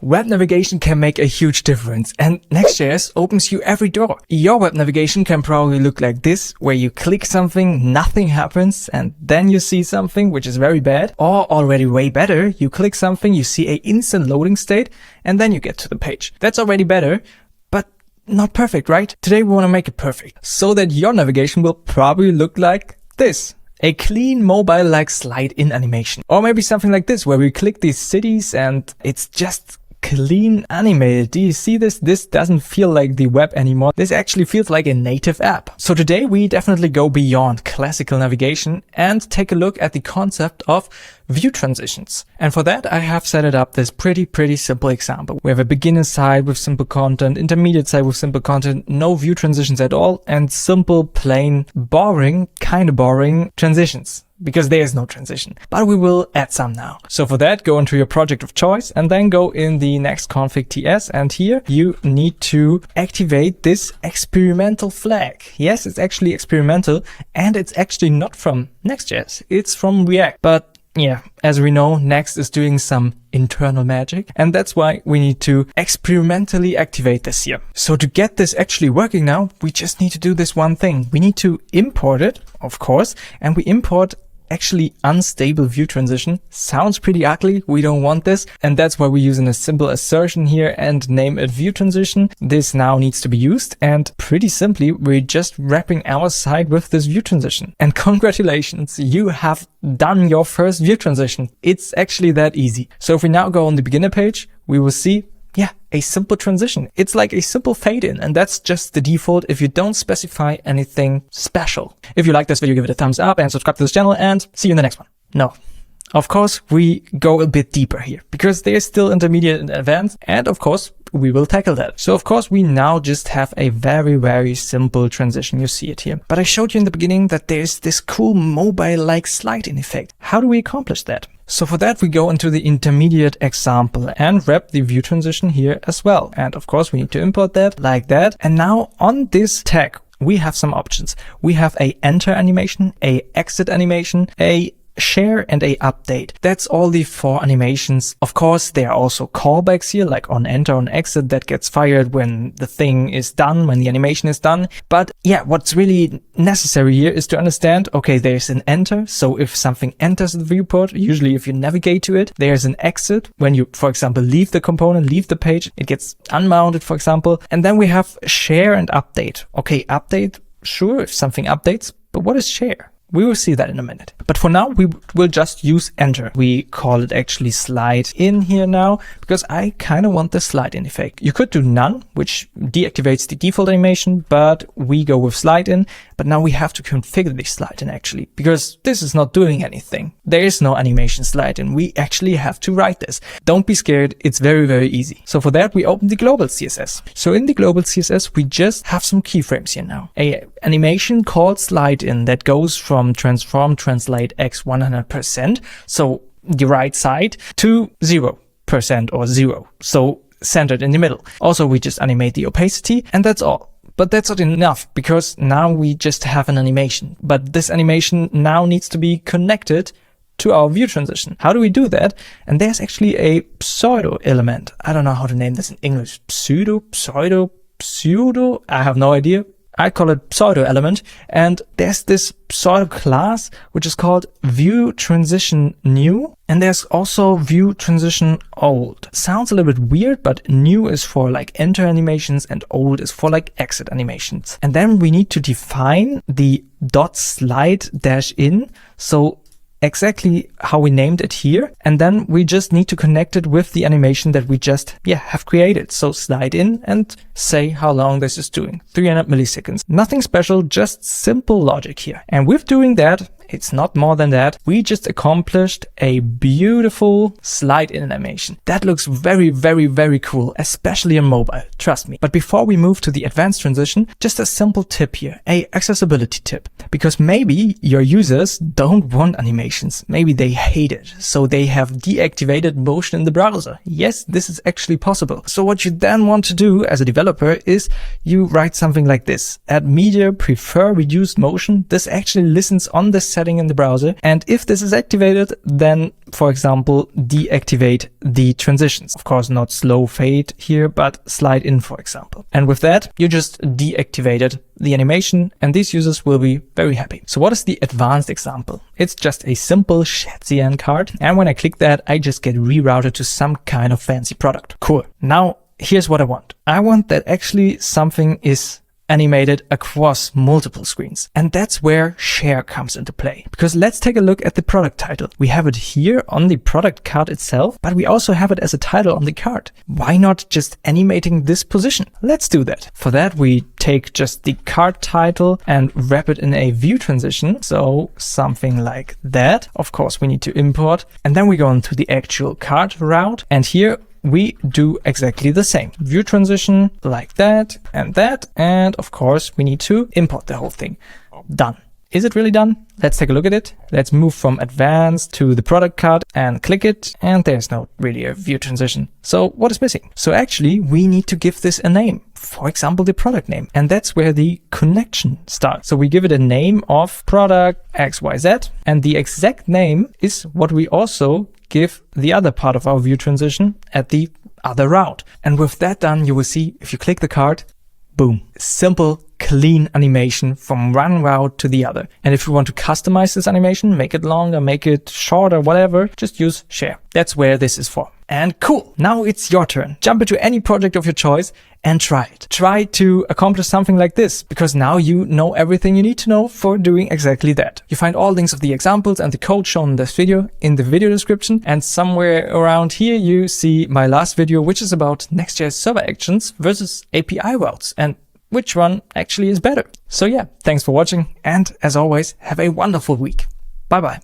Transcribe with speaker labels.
Speaker 1: Web navigation can make a huge difference, and Next.js opens you every door. Your web navigation can probably look like this, where you click something, nothing happens, and then you see something which is very bad. Or already way better, you click something, you see an instant loading state, and then you get to the page. That's already better, but not perfect, right? Today we want to make it perfect, so that your navigation will probably look like this. A clean mobile-like slide-in animation. Or maybe something like this, where we click these cities and it's just clean animated. Do you see this? This doesn't feel like the web anymore. This actually feels like a native app. So today we definitely go beyond classical navigation and take a look at the concept of view transitions. And for that, I have set it up this pretty simple example. We have a beginner side with simple content, intermediate side with simple content, no view transitions at all, and simple, plain, boring, kind of boring transitions. Because there is no transition, but we will add some now. So for that, go into your project of choice and then go in the next config.ts, and here you need to activate this experimental flag. Yes, it's actually experimental, and it's actually not from Next.js, it's from React. But yeah, as we know, Next is doing some internal magic, and that's why we need to experimentally activate this here. So to get this actually working now, we just need to do this one thing. We need to import it, of course, and we import actually unstable view transition. Sounds pretty ugly. We don't want this. And that's why we're using a simple assertion here and name it view transition. This now needs to be used. And pretty simply, we're just wrapping our site with this view transition. And congratulations, you have done your first view transition. It's actually that easy. So if we now go on the beginner page, we will see a simple transition. It's like a simple fade in, and that's just the default if you don't specify anything special. If you like this video, give it a thumbs up and subscribe to this channel, and see you in the next one. No. Of course, we go a bit deeper here because there's still intermediate and advanced, and of course, we will tackle that. So of course, we now just have a very simple transition. You see it here. But I showed you in the beginning that there's this cool mobile-like slide-in effect. How do we accomplish that? So for that, we go into the intermediate example and wrap the view transition here as well. And of course, we need to import that like that. And now on this tag, we have some options. We have a enter animation, a exit animation, a share, and a update. That's all the 4 animations. Of course, there are also callbacks here, like on enter, on exit, that gets fired when the thing is done, when the animation is done. But yeah, what's really necessary here is to understand, okay, there's an enter. So if something enters the viewport, usually if you navigate to it, there's an exit. When you, for example, leave the component, leave the page, it gets unmounted, for example. And then we have share and update. Okay, update, sure, if something updates, but what is share? We will see that in a minute. But for now, we will just use enter. We call it actually slide in here now, because I kind of want the slide in effect. You could do none, which deactivates the default animation, but we go with slide in. But now we have to configure the slide in actually, because this is not doing anything. There is no animation slide in. We actually have to write this. Don't be scared. It's very easy. So for that, we open the global CSS. So in the global CSS, we just have some keyframes here now. A animation called slide in that goes from transform translate x 100%, so the right side, to 0% or 0, so centered in the middle. Also, we just animate the opacity, and that's all. But that's not enough, because now we just have an animation. But this animation now needs to be connected to our view transition. How do we do that? And there's actually a pseudo element. I don't know how to name this in English. Pseudo, I have no idea. I call it pseudo element, and there's this pseudo class which is called view transition new, and there's also view transition old. Sounds a little bit weird, but new is for like enter animations and old is for like exit animations. And then we need to define the .slide dash in, so exactly how we named it here, and then we just need to connect it with the animation that we just have created. So slide in and say how long this is doing, 300 milliseconds. Nothing special, just simple logic here. And with doing that, it's not more than that, we just accomplished a beautiful slide in animation. That looks very cool, especially on mobile, trust me. But before we move to the advanced transition, just a simple tip here, a accessibility tip. Because maybe your users don't want animations, maybe they hate it, so they have deactivated motion in the browser. Yes, this is actually possible. So what you then want to do as a developer is you write something like this: add media, prefer reduced motion. This actually listens on the setting in the browser. And if this is activated, then, for example, deactivate the transitions. Of course, not slow fade here, but slide in, for example. And with that, you just deactivated the animation, and these users will be very happy. So what is the advanced example? It's just a simple Shadcyan card. And when I click that, I just get rerouted to some kind of fancy product. Cool. Now, here's what I want. I want that actually something is animated across multiple screens. And that's where share comes into play. Because let's take a look at the product title. We have it here on the product card itself, but we also have it as a title on the card. Why not just animating this position? Let's do that. For that, we take just the card title and wrap it in a view transition. So something like that. Of course, we need to import. And then we go into the actual card route. And here we do exactly the same. View transition like that. And of course, we need to import the whole thing. Done. Is it really done? Let's take a look at it. Let's move from advanced to the product card and click it. And there's not really a view transition. So what is missing? So actually, we need to give this a name. For example, the product name. And that's where the connection starts. So we give it a name of product XYZ. And the exact name is what we also give the other part of our view transition at the other route. And with that done, you will see if you click the card, boom, simple, clean animation from one route to the other. And if you want to customize this animation, make it longer, make it shorter, whatever, just use share. That's where this is for. And cool, now it's your turn. Jump into any project of your choice and try it. Try to accomplish something like this, because now you know everything you need to know for doing exactly that. You find all links of the examples and the code shown in this video in the video description. And somewhere around here, you see my last video, which is about Next.js server actions versus API routes and which one actually is better. So yeah, thanks for watching. And as always, have a wonderful week. Bye bye.